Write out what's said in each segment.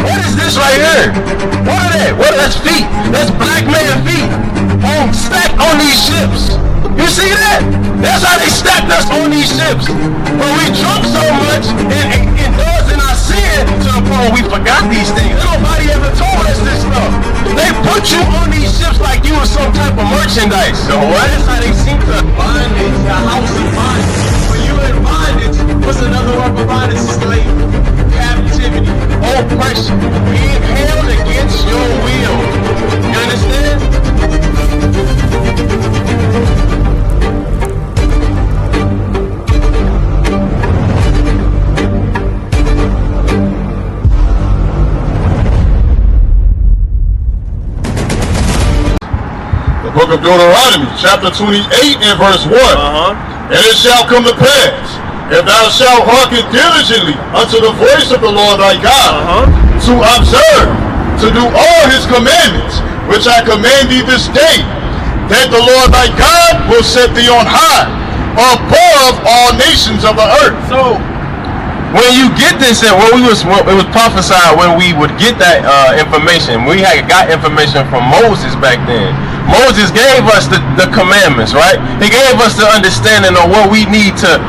What is this right here? What are that? What? That's feet. That's black man feet. Stacked on these ships. You see that? That's how they stacked us on these ships. But we drunk so much and indulged in our sin to the point we forgot these things. Nobody ever told us this stuff. They put you on these ships like you were some type of merchandise. So that's how they seem to bondage, the house of bondage. When you in bondage, what's another word for bondage? Slavery, captivity, oppression, being held against your will. You understand? Book of Deuteronomy, chapter 28 and verse 1. And it shall come to pass, if thou shalt hearken diligently unto the voice of the Lord thy God, to observe, to do all his commandments, which I command thee this day, that the Lord thy God will set thee on high, above all nations of the earth. So, when you get this, it was prophesied when we would get that information. We had got information from Moses back then. Moses gave us the commandments, right? He gave us the understanding of what we need to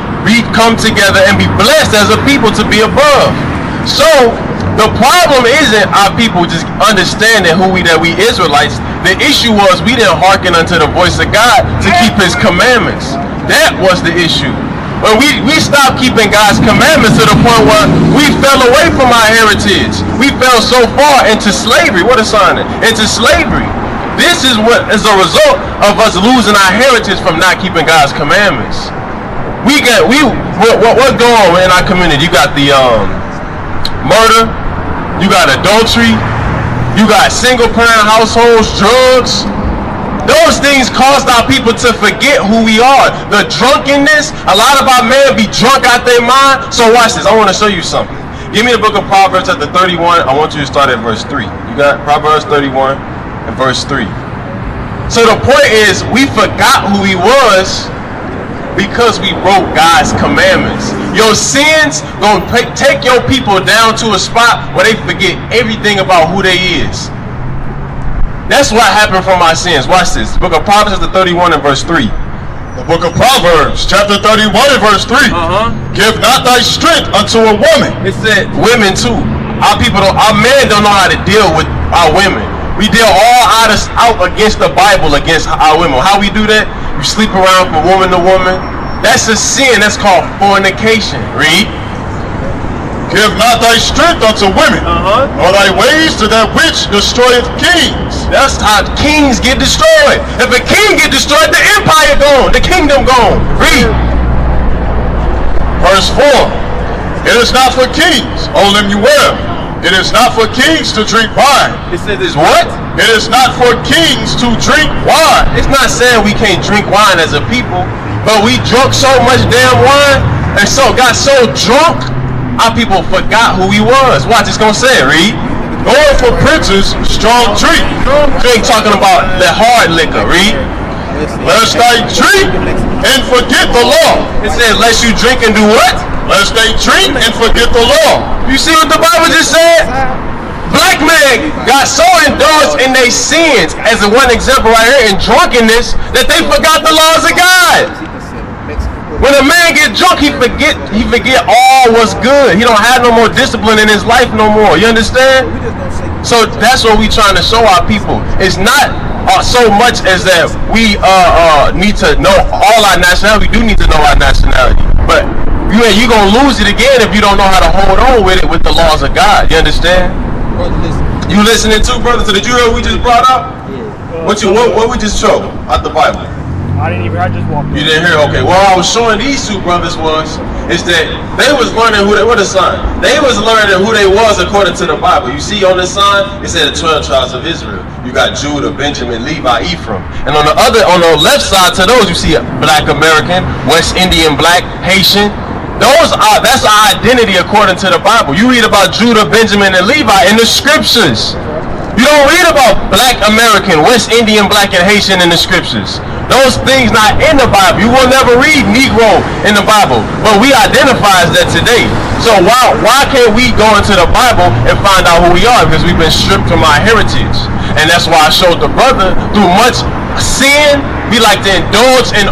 come together and be blessed as a people to be above. So the problem isn't our people just understanding that we Israelites. The issue was we didn't hearken unto the voice of God to keep his commandments. That was the issue. When we stopped keeping God's commandments to the point where we fell away from our heritage. We fell so far into slavery. What a sign! Into slavery. This is what is a result of us losing our heritage from not keeping God's commandments. What's going on in our community? You got the murder, you got adultery, you got single parent households, drugs. Those things caused our people to forget who we are. The drunkenness, a lot of our men be drunk out their mind. So watch this, I want to show you something. Give me the book of Proverbs chapter 31. I want you to start at verse 3. You got Proverbs 31 and verse 3. So the point is, we forgot who he was because we broke God's commandments. Your sins gonna take your people down to a spot where they forget everything about who they is. That's what happened from our sins. Watch this. Book of Proverbs chapter 31 and verse 3. The book of Proverbs chapter 31 and verse 3. Give not thy strength unto a woman. It said women too. Our men don't know how to deal with our women. We deal all out against the Bible, against our women. How we do that? You sleep around from woman to woman. That's a sin. That's called fornication. Read. Give not thy strength unto women, nor thy ways to that which destroyeth kings. That's how kings get destroyed. If a king get destroyed, the empire gone, the kingdom gone. Read. Verse 4. It is not for kings, O them you well. It is not for kings to drink wine. It says it's what? It is not for kings to drink wine. It's not saying we can't drink wine as a people, but we drunk so much damn wine and got so drunk, our people forgot who he was. Watch, it's gonna say it, read. Going for princes, strong drink. You ain't talking about the hard liquor, read. Lest thy drink and forget the law. It says, lest you drink and do what? Lest they drink and forget the law. You see what the Bible just said? Black men got so indulged in their sins, as a one example right here, in drunkenness, that they forgot the laws of God. When a man get drunk, he forget all what's good. He don't have no more discipline in his life no more. You understand? So that's what we trying to show our people. It's not so much as that we need to know all our nationality. We do need to know our nationality, but you're gonna lose it again if you don't know how to hold on with it with the laws of God. You understand? You listening too, brother? So did you hear what we just brought up? Yeah. What we just showed out the Bible? I just walked in. You didn't hear? Okay. What I was showing these two brothers is that they was learning what a sign. They was learning who they was according to the Bible. You see on the sign, it said the 12 tribes of Israel. You got Judah, Benjamin, Levi, Ephraim. And on the left side to those, you see Black American, West Indian Black, Haitian. That's our identity according to the Bible. You read about Judah, Benjamin, and Levi in the scriptures. You don't read about Black American, West Indian Black, and Haitian in the scriptures. Those things not in the Bible. You will never read Negro in the Bible, but we identify as that today. So why can't we go into the Bible and find out who we are? Because we've been stripped from our heritage. And that's why I showed the brother through much sin, we like to indulge in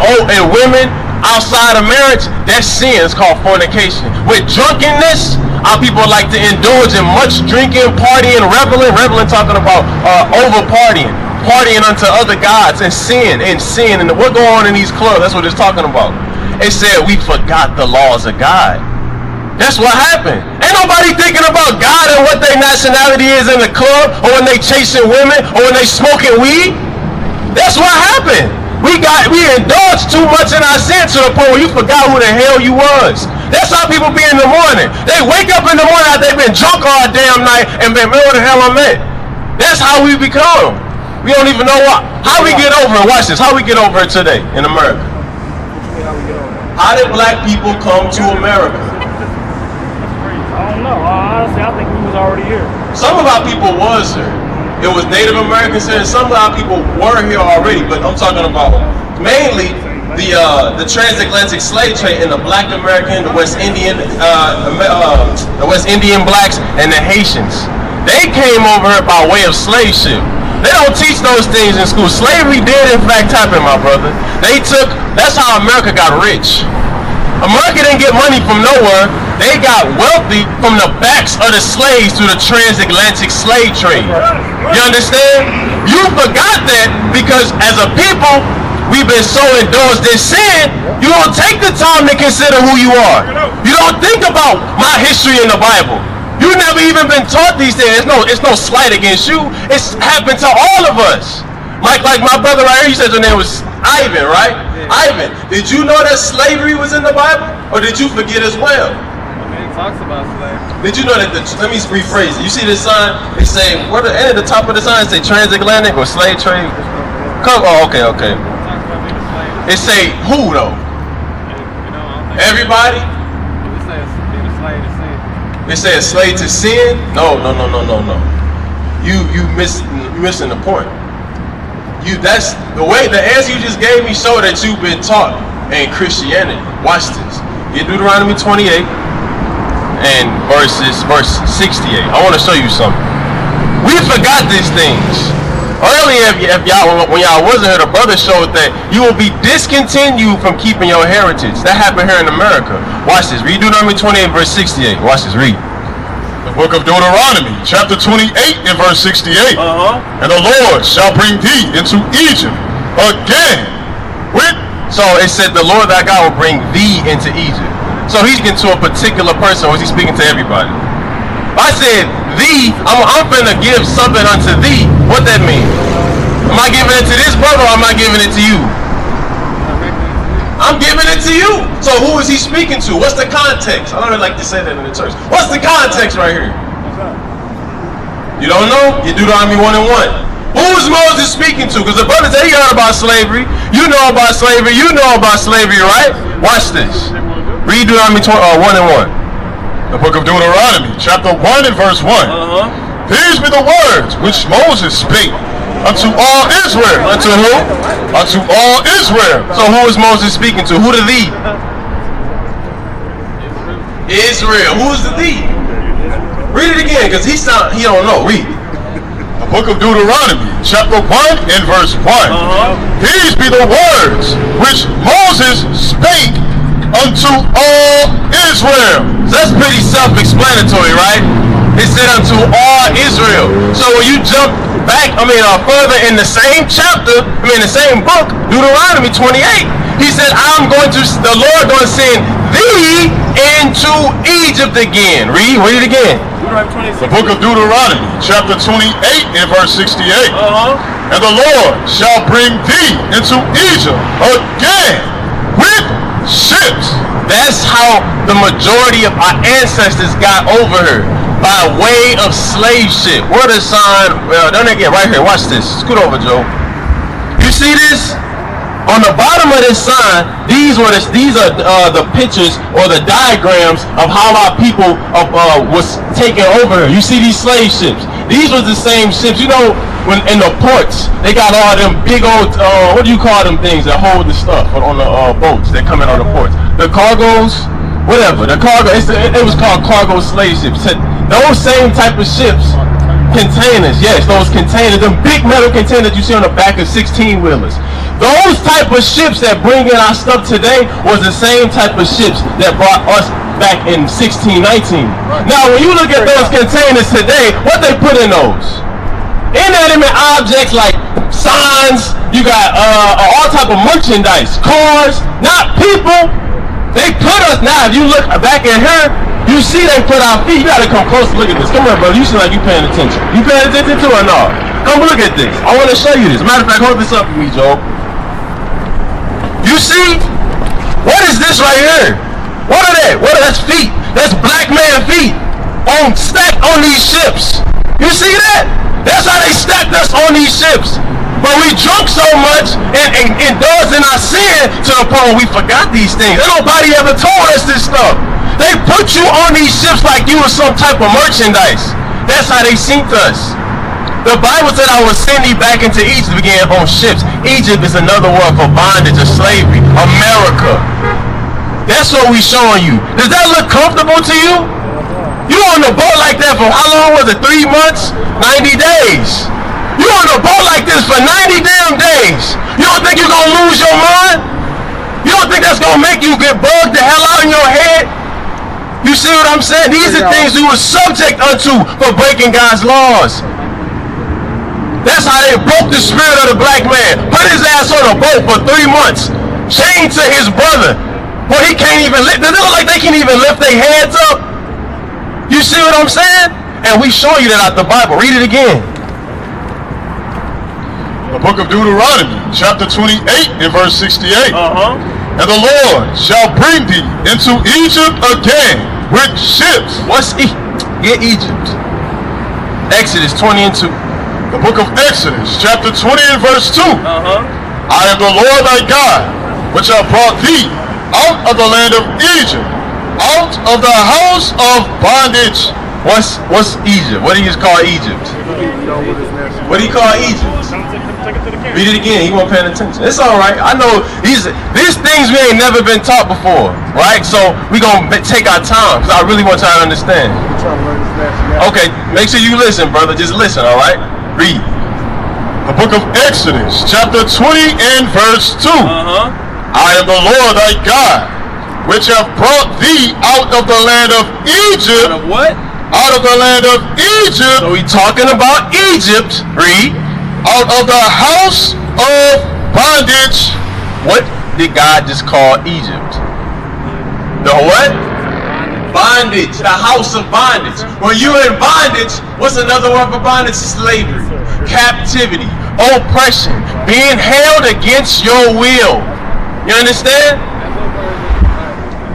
women outside of marriage. That sin is called fornication. With drunkenness, our people like to indulge in much drinking, partying, reveling, talking about over partying unto other gods, and sin. And what going on in these clubs? That's what it's talking about. It said we forgot the laws of God. That's what happened. Ain't nobody thinking about God and what their nationality is in the club, or when they chasing women, or when they smoking weed. That's what happened. We indulged too much in our sin to the point where you forgot who the hell you was. That's how people be in the morning. They wake up in the morning after they've been drunk all damn night and been, man, where the hell I'm at? That's how we become. We don't even know what. How we get over it? Watch this. How we get over it today in America? How did black people come to America? I don't know. Honestly, I think we was already here. Some of our people was here. It was Native Americans here, and some of our people were here already. But I'm talking about mainly the transatlantic slave trade and the Black American, the West Indian blacks, and the Haitians. They came over here by way of slave ship. They don't teach those things in school. Slavery did in fact happen, my brother. That's how America got rich. America didn't get money from nowhere. They got wealthy from the backs of the slaves through the transatlantic slave trade. You understand? You forgot that because as a people, we've been so indulged in sin, you don't take the time to consider who you are. You don't think about my history in the Bible. You never even been taught these things. It's no slight against you. It's happened to all of us. Like my brother right here, you said your name was Ivan, right? Yeah. Ivan, did you know that slavery was in the Bible? Or did you forget as well? It talks about slavery. Did you know that, let me rephrase it. You see this sign? It say, at the top of the sign, it say transatlantic or slave trade? Oh, okay. It say who though? Everybody? It says slave to sin? No. You missing the point. That's the way the answer you just gave me show that you've been taught in Christianity. Watch this. Get Deuteronomy 28 and verse 68. I want to show you something. We forgot these things. Earlier, when y'all wasn't here, the brother showed that you will be discontinued from keeping your heritage. That happened here in America. Watch this. Read Deuteronomy 28 verse 68. Watch this. Read. The book of Deuteronomy, chapter 28 and verse 68. And the Lord shall bring thee into Egypt again with... So it said the Lord thy God will bring thee into Egypt. So he's speaking to a particular person, or is he speaking to everybody? If I said thee, I'm finna give something unto thee. What that mean? Am I giving it to this brother, or am I giving it to you? I'm giving it to you. So who is he speaking to? What's the context? I don't like to say that in the church. What's the context right here? You don't know? You Deuteronomy 1 and 1. Who is Moses speaking to? Because the brother said he heard about slavery. You know about slavery. You know about slavery, right? Watch this. Read Deuteronomy 1 and 1. The book of Deuteronomy, chapter 1 and verse 1. These be the words which Moses spake unto all Israel. Unto who? Unto all Israel. So who is Moses speaking to? Who the thee? Israel. Who is the thee? Read it again, because he don't know. Read. The book of Deuteronomy, chapter 1 and verse 1. These be the words which Moses spake unto all Israel. So that's pretty self-explanatory, right? It said unto all Israel. So when you jump back, further in the same chapter, the same book, Deuteronomy 28, he said, the Lord going to send thee into Egypt again. Read it again. The book of Deuteronomy, chapter 28 and verse 68. And the Lord shall bring thee into Egypt again with ships. That's how the majority of our ancestors got over here, by way of slave ship. Where the sign? Don't they get right here? Watch this. Scoot over, Joe. You see this? On the bottom of this sign, these are the pictures or the diagrams of how our people was taken over here. You see these slave ships. These was the same ships. You know, when in the ports, they got all them big old, what do you call them things that hold the stuff on the boats that come in on the ports? The cargoes, whatever. The cargo, it was called cargo slave ships. Those same type of ships, containers, yes, those containers, them big metal containers you see on the back of 16-wheelers. Those type of ships that bring in our stuff today was the same type of ships that brought us back in 1619. Now, when you look at those containers today, what they put in those? Inanimate objects like signs, you got all type of merchandise, cars, not people. They put us, now if you look back at her, you see they put our feet. You gotta come close and look at this. Come here, brother, you seem like you paying attention. You paying attention to or no? Come look at this. I wanna show you this. Matter of fact, hold this up for me, Joe. You see? What is this right here? What are that? What are that's feet? That's black man feet stacked on these ships. You see that? That's how they stacked us on these ships. But we drunk so much and indulged in our sin to the point where we forgot these things. And nobody ever told us this stuff. They put you on these ships like you were some type of merchandise. That's how they seen us. The Bible said, I will send thee back into Egypt again on ships. Egypt is another word for bondage or slavery. America. That's what we showing you. Does that look comfortable to you? You on the boat like that for how long was it? 3 months? 90 days. You on the boat like this for 90 damn days. You don't think you're going to lose your mind? You don't think that's going to make you get bugged the hell out in your head? You see what I'm saying? These are things we were subject unto for breaking God's laws. That's how they broke the spirit of the black man. Put his ass on a boat for 3 months. Chained to his brother. Boy, he can't even lift. They look like they can't even lift their hands up. You see what I'm saying? And we show you that out the Bible. Read it again. The book of Deuteronomy, chapter 28 and verse 68. And the Lord shall bring thee into Egypt again with ships. What's Egypt? Exodus 20 and 2. The book of Exodus, chapter 20 and verse 2. I am the Lord thy God, which have brought thee out of the land of Egypt, out of the house of bondage. What's Egypt? What do you call Egypt? What do you call Egypt? Read it again. He wasn't paying attention. It's all right. I know these things we ain't never been taught before, right? So we gonna take our time because I really want y'all to understand. Okay, make sure you listen, brother. Just listen, all right? Read. The book of Exodus, chapter 20 and verse 2. I am the Lord thy God, which have brought thee out of the land of Egypt. Out of what? Out of the land of Egypt. So we talking about Egypt. Read. Out of the house of bondage. What did God just call Egypt? The what? Bondage. The house of bondage. When you're in bondage, what's another word for bondage? Slavery. Captivity. Oppression. Being held against your will. You understand?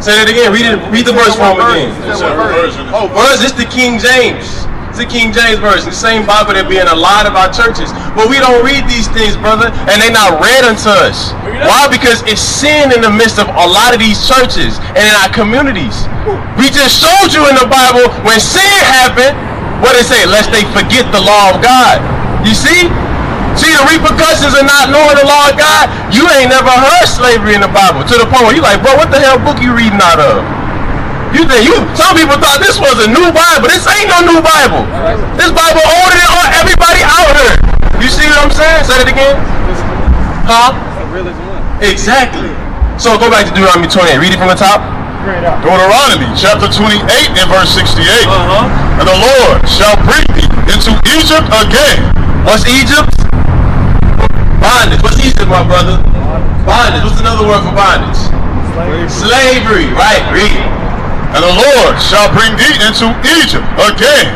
Say that again. Read the verse for him again. Oh, verse. It's the King James. It's the King James version. The same Bible that be in a lot of our churches. But we don't read these things, brother, and they not read unto us. Why? Because it's sin in the midst of a lot of these churches and in our communities. We just showed you in the Bible when sin happened, what it say? Lest they forget the law of God. You see? See the repercussions of not knowing the law of God? You ain't never heard slavery in the Bible to the point where you like, bro, what the hell book you reading out of? Some people thought this was a new Bible. This ain't no new Bible. This Bible older than everybody out here. You see what I'm saying? Say it again. Huh? Exactly. So go back to Deuteronomy 28. Read it from the top. Deuteronomy chapter 28 and verse 68. And the Lord shall bring thee into Egypt again. What's Egypt? Bondage. What's Egypt, my brother? Bondage. What's another word for bondage? Slavery. Right. Read. And the Lord shall bring thee into Egypt again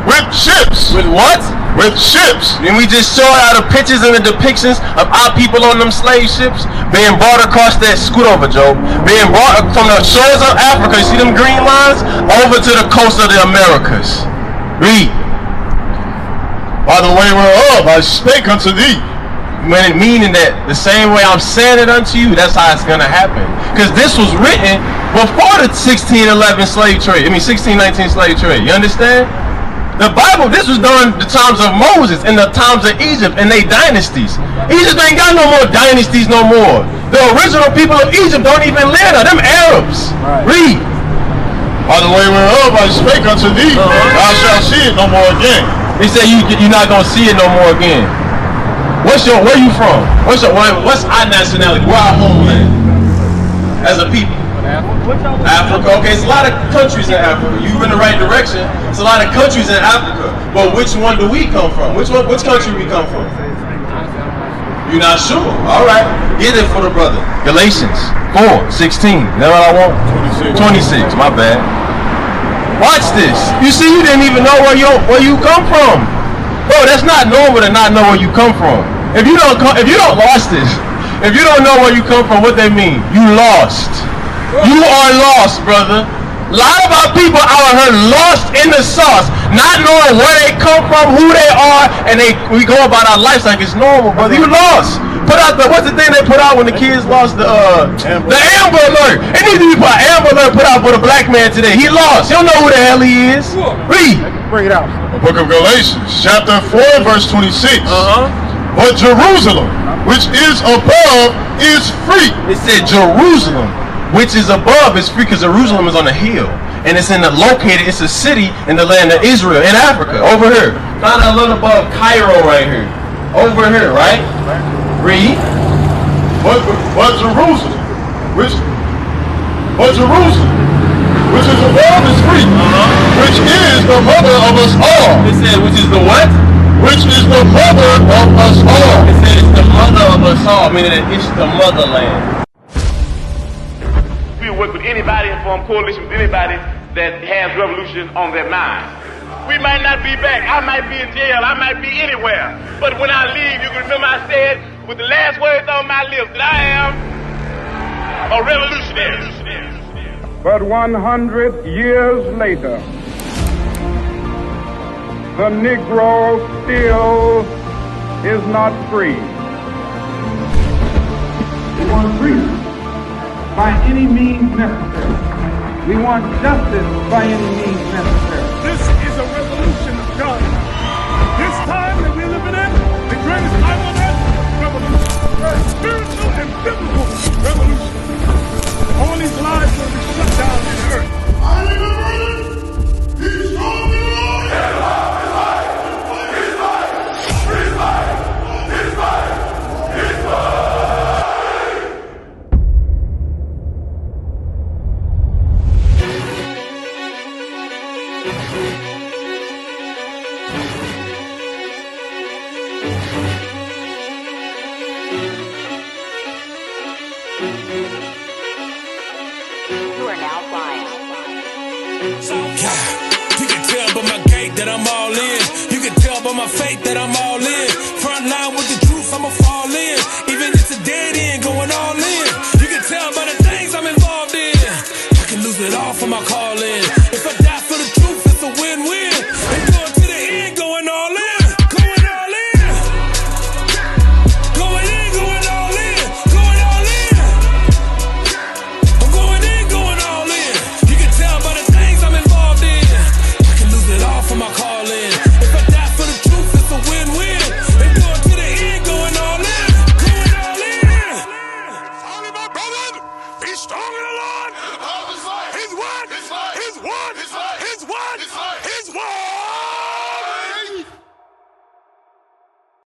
with ships. With what? With ships. And we just saw out of pictures and the depictions of our people on them slave ships being brought across that, scoot over, Joe, being brought from the shores of Africa, you see them green lines, over to the coast of the Americas. Read. By the way whereof I spake unto thee. Meaning that the same way I'm saying it unto you, that's how it's going to happen. Because this was written before the 1619 slave trade. You understand? The Bible, this was during the times of Moses and the times of Egypt and they dynasties. Egypt ain't got no more dynasties no more. The original people of Egypt don't even live there. Them Arabs. Right. Read. By the way whereof I spake unto thee, thou shalt see it no more again. He said you're not gonna see it no more again. Where you from? What's our nationality? Where our homeland? As a people. Africa. Okay, it's a lot of countries in Africa. You're in the right direction. It's a lot of countries in Africa. But which one do we come from? Which country we come from? You're not sure. Alright. Get it for the brother. Galatians 4:16. That's what I want? 26. My bad. Watch this. You see, you didn't even know where you come from. Bro, that's not normal to not know where you come from. If you don't lost this, if you don't know where you come from, what they mean? You lost. You are lost, brother. A lot of our people out here lost in the sauce, not knowing where they come from, who they are, and we go about our lives like it's normal, brother. You lost. Put out what's the thing they put out when the kids lost the Amber Alert. It needs to be put Amber Alert put out for the black man today. He lost. He don't know who the hell he is. Read. Bring it out. The book of Galatians, chapter 4, verse 26. But Jerusalem, which is above, is free. It said Jerusalem, which is above, is free because Jerusalem is on a hill. And it's it's a city in the land of Israel, in Africa, over here. Kind of a little above Cairo right here. Over here, right? Read. But Jerusalem, which is above, is free, which is the mother of us all. It said, which is the what? Which is the mother of us all. It said it's the mother of us all, meaning that it's the motherland. We'll work with anybody and form coalition with anybody that has revolution on their mind. We might not be back. I might be in jail. I might be anywhere. But when I leave, you can remember I said with the last words on my lips that I am a revolutionary. But 100 years later, the Negro still is not free. We want freedom by any means necessary. We want justice by any means necessary. This is a revolution of God. This time that we're living in, the greatest time on earth, revolution. Spiritual and biblical revolution. All these lies will be shut down in the earth. He's strong in You can tell by my gait that I'm all in. You can tell by my faith that I'm all in.